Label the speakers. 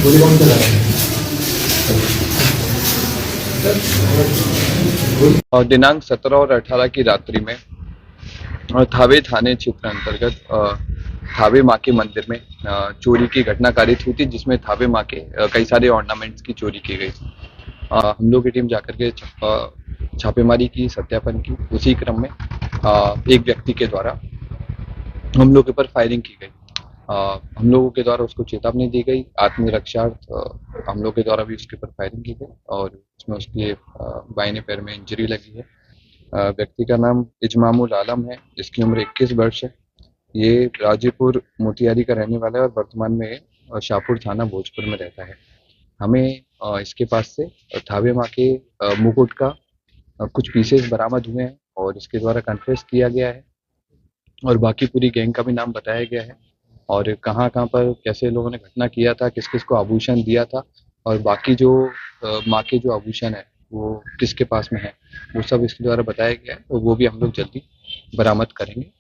Speaker 1: गोली कौन चला रहा है?
Speaker 2: और दिनांक 17 और 18 की रात्रि में थावे थाने क्षेत्र अंतर्गत थावे माँ के मंदिर में चोरी की घटना कारित हुई थी, जिसमें थावे माँ के कई सारे ऑर्नामेंट्स की चोरी की गई। हम लोग की टीम जाकर के छापेमारी की, सत्यापन की। उसी क्रम में एक व्यक्ति के द्वारा हम लोग के ऊपर फायरिंग की गई। हम लोगों के द्वारा उसको चेतावनी दी गई। आत्मरक्षार्थ हम लोग के द्वारा भी उसके ऊपर फायरिंग की गई और उसमें उसके बाइने पैर में इंजरी लगी है। व्यक्ति का नाम इजमामुल आलम है, जिसकी उम्र 21 वर्ष है। ये राजीपुर मोतिहारी का रहने वाला है और वर्तमान में शाहपुर थाना भोजपुर में रहता है। हमें इसके पास से थावे माँ के मुकुट का कुछ पीसेस बरामद हुए हैं और इसके द्वारा कन्फेस किया गया है और बाकी पूरी गैंग का भी नाम बताया गया है और कहाँ कहाँ पर कैसे लोगों ने घटना किया था, किस किस को आभूषण दिया था और बाकी जो माँ के जो आभूषण है वो किसके पास में है, वो सब इसके द्वारा बताया गया है और वो भी हम लोग जल्दी बरामद करेंगे।